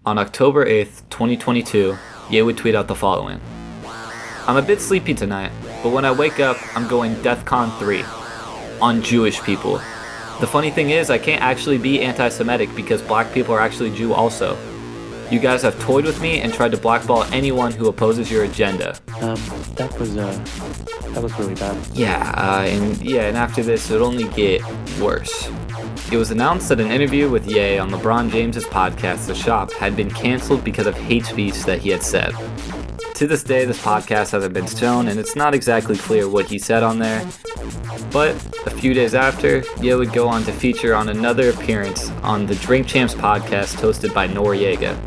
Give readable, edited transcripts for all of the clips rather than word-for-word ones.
On October 8th, 2022, Ye would tweet out the following. I'm a bit sleepy tonight, but when I wake up, I'm going DEFCON 3 on Jewish people. The funny thing is, I can't actually be anti-Semitic because black people are actually Jew also. You guys have toyed with me and tried to blackball anyone who opposes your agenda. That was really bad. And after this, it would only get worse. It was announced that an interview with Ye on LeBron James's podcast, The Shop, had been canceled because of hate speech that he had said. To this day, this podcast hasn't been shown, and it's not exactly clear what he said on there. But a few days after, Ye would go on to feature on another appearance on the Drink Champs podcast hosted by Noriega.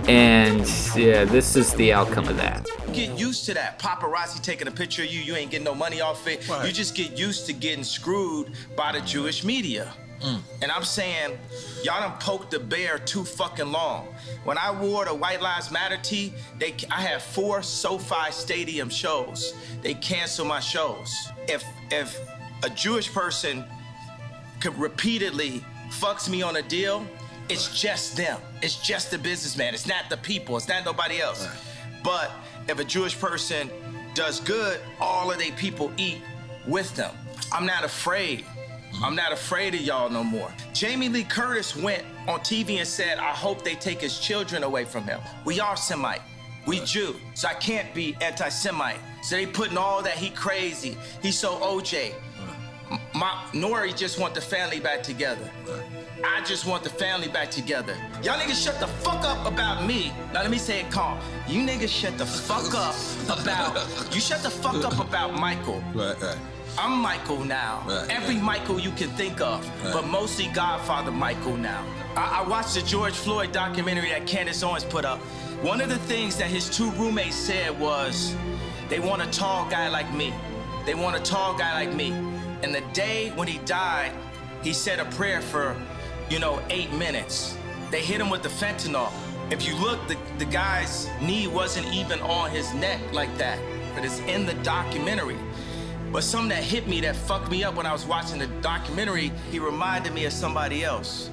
And yeah, this is the outcome of that. Get used to that. Paparazzi taking a picture of you, you ain't getting no money off it. Right. You just get used to getting screwed by the Jewish media. And I'm saying, y'all done poked the bear too fucking long. When I wore the White Lives Matter tee, I had 4 SoFi Stadium shows. They canceled my shows. If a Jewish person could repeatedly fucks me on a deal, it's just them. It's just the businessman. It's not the people. It's not nobody else. Right. But if a Jewish person does good, all of their people eat with them. I'm not afraid. I'm not afraid of y'all no more. Jamie Lee Curtis went on TV and said, I hope they take his children away from him. We are Semite. We Jew. So I can't be anti-Semite. So they putting all that he crazy. He so OJ. Nori just want the family back together. I just want the family back together. Y'all niggas shut the fuck up about me. Now let me say it calm. You niggas shut the fuck up about, you shut the fuck up about Michael. Right. I'm Michael now. Every Michael you can think of, but mostly Godfather Michael now. I watched the George Floyd documentary that Candace Owens put up. One of the things that his 2 roommates said was, they want a tall guy like me. They want a tall guy like me. And the day when he died, he said a prayer for, 8 minutes. They hit him with the fentanyl. If you look, the guy's knee wasn't even on his neck like that, but it's in the documentary. But something that hit me, that fucked me up when I was watching the documentary, he reminded me of somebody else.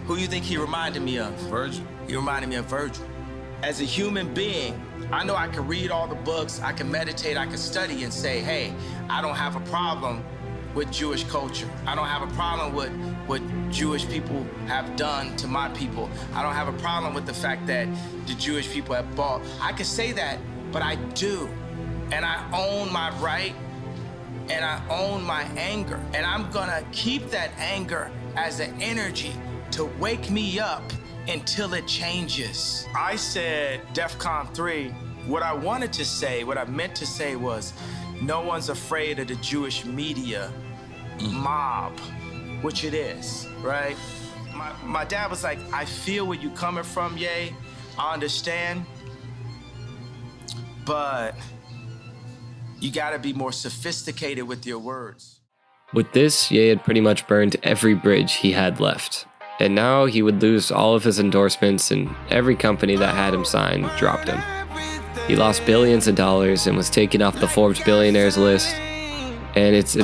Who you think he reminded me of? Virgil. He reminded me of Virgil. As a human being, I know I can read all the books, I can meditate, I can study and say, hey, I don't have a problem with Jewish culture. I don't have a problem with what Jewish people have done to my people. I don't have a problem with the fact that the Jewish people have bought. I can say that, but I do. And I own my right, and I own my anger. And I'm gonna keep that anger as an energy to wake me up until it changes. I said DEFCON 3. What I wanted to say, what I meant to say was, no one's afraid of the Jewish media mob, which it is, right? My dad was like, I feel where you coming from, Ye. I understand, but you gotta be more sophisticated with your words. With this, Ye had pretty much burned every bridge he had left. And now he would lose all of his endorsements, and every company that had him signed dropped him. He lost billions of dollars and was taken off the Forbes billionaires list. And it's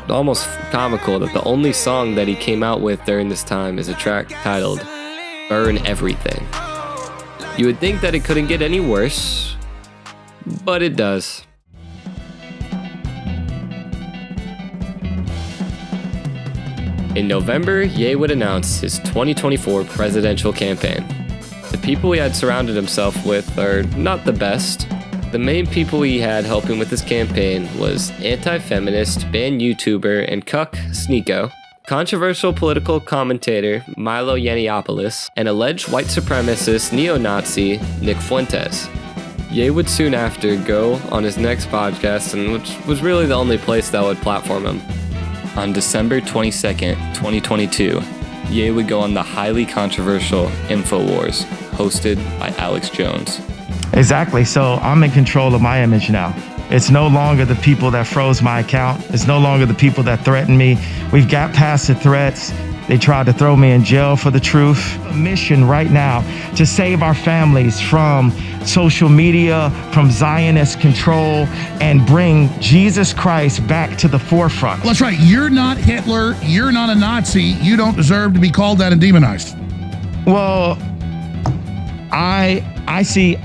almost comical that the only song that he came out with during this time is a track titled Burn Everything. You would think that it couldn't get any worse, but it does. In November, Ye would announce his 2024 presidential campaign. The people he had surrounded himself with are not the best. The main people he had helping with his campaign was anti-feminist, banned YouTuber, and cuck Sneeko, controversial political commentator Milo Yiannopoulos, and alleged white supremacist neo-Nazi Nick Fuentes. Ye would soon after go on his next podcast, and which was really the only place that would platform him. On December 22nd, 2022, Ye would go on the highly controversial InfoWars, hosted by Alex Jones. Exactly, so I'm in control of my image now. It's no longer the people that froze my account. It's no longer the people that threatened me. We've got past the threats. They tried to throw me in jail for the truth. A mission right now to save our families from social media, from Zionist control, and bring Jesus Christ back to the forefront. Well, that's right. You're not Hitler. You're not a Nazi. You don't deserve to be called that and demonized. Well, I see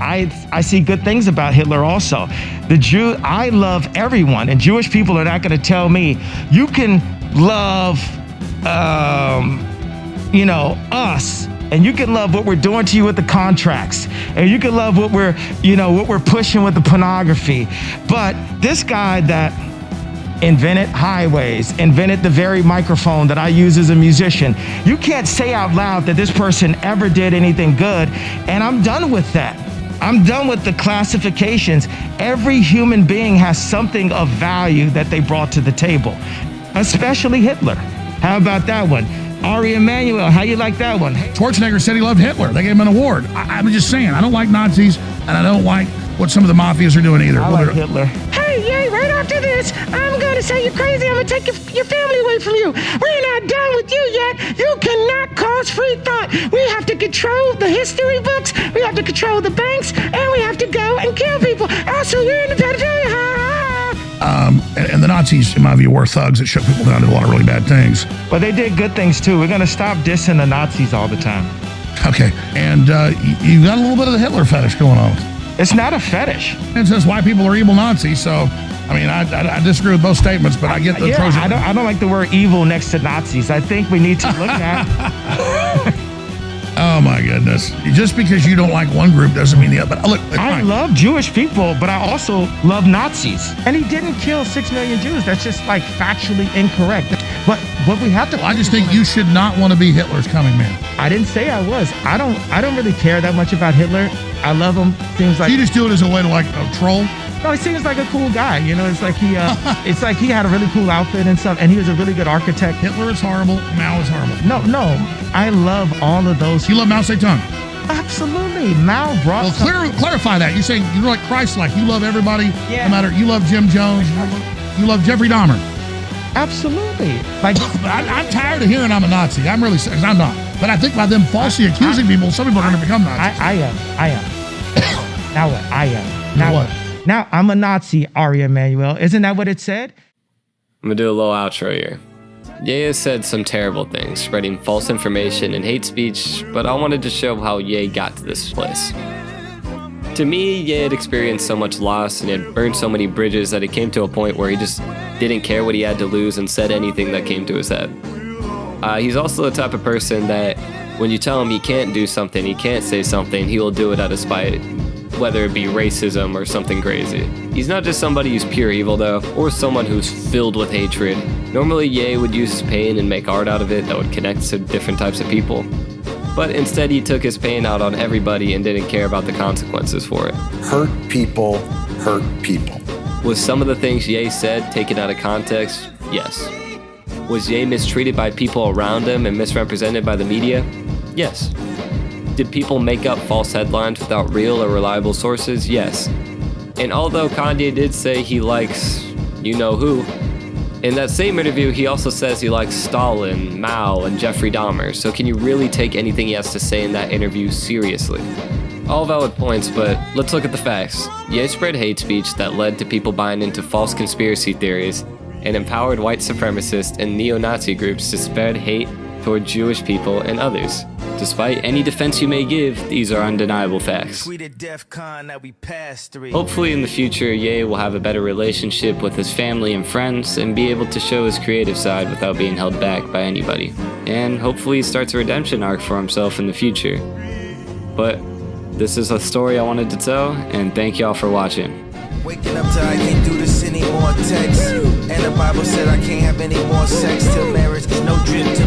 good things about Hitler also. I love everyone, and Jewish people are not going to tell me you can love, us, and you can love what we're doing to you with the contracts, and you can love what we're pushing with the pornography. But this guy that invented highways, invented the very microphone that I use as a musician, you can't say out loud that this person ever did anything good, and I'm done with that. I'm done with the classifications. Every human being has something of value that they brought to the table, especially Hitler. How about that one? Ari Emanuel, how you like that one? Schwarzenegger said he loved Hitler. They gave him an award. I'm just saying, I don't like Nazis, and I don't like what some of the mafias are doing either. I like Hitler. Hey, yay, right after this, I'm going to say you're crazy. I'm going to take your family away from you. We're not done with you yet. You cannot cause free thought. We have to control the history books. We have to control the banks. And we have to go and kill people. Also, you're in the pedophilia. And the Nazis, in my view, were thugs that shut people down, did a lot of really bad things. But they did good things too. We're going to stop dissing the Nazis all the time. Okay, and you got a little bit of the Hitler fetish going on. It's not a fetish. It says why people are evil Nazis, so, I mean, I disagree with both statements, but I get the pros. I don't like the word evil next to Nazis. I think we need to look at... Oh my goodness. Just because you don't like one group doesn't mean the other. But look, I love Jewish people, but I also love Nazis. And he didn't kill 6 million Jews. That's just like factually incorrect. But what we have to... I just think you should not want to be Hitler's coming man. I didn't say I was. I don't really care that much about Hitler. I love him. Seems like... You just do it as a way to like troll? No, he seems like a cool guy. You know, it's like he had a really cool outfit and stuff, and he was a really good architect. Hitler is horrible. Mao is horrible. No, I love all of those. You love Mao Zedong? Absolutely. Mao brought... Well, clarify that. You're saying you're like Christ-like. You love everybody. Yeah. No matter, you love Jim Jones. You love Jeffrey Dahmer. Absolutely. Like, I'm tired of hearing I'm a Nazi. I'm really, because I'm not. But I think by them falsely accusing people, some people are going to become Nazis. I am. Now what? I am. Now what? Now I'm a Nazi, Ari Emanuel. Isn't that what it said? I'm gonna do a little outro here. Ye has said some terrible things, spreading false information and hate speech, but I wanted to show how Ye got to this place. To me, Ye had experienced so much loss and had burned so many bridges that it came to a point where he just didn't care what he had to lose and said anything that came to his head. He's also the type of person that when you tell him he can't do something, he can't say something, he will do it out of spite, whether it be racism or something crazy. He's not just somebody who's pure evil though, or someone who's filled with hatred. Normally Ye would use his pain and make art out of it that would connect to different types of people. But instead he took his pain out on everybody and didn't care about the consequences for it. Hurt people hurt people. Was some of the things Ye said taken out of context? Yes. Was Ye mistreated by people around him and misrepresented by the media? Yes. Did people make up false headlines without real or reliable sources? Yes. And although Kanye did say he likes you-know-who, in that same interview he also says he likes Stalin, Mao, and Jeffrey Dahmer, so can you really take anything he has to say in that interview seriously? All valid points, but let's look at the facts. Ye spread hate speech that led to people buying into false conspiracy theories and empowered white supremacist and neo-Nazi groups to spread hate toward Jewish people and others. Despite any defense you may give, these are undeniable facts. Hopefully in the future, Ye will have a better relationship with his family and friends and be able to show his creative side without being held back by anybody. And hopefully he starts a redemption arc for himself in the future. But this is a story I wanted to tell, and thank y'all for watching. Waking up till I can't do this anymore, text. And the Bible said I can't have any more sex till marriage. No drip till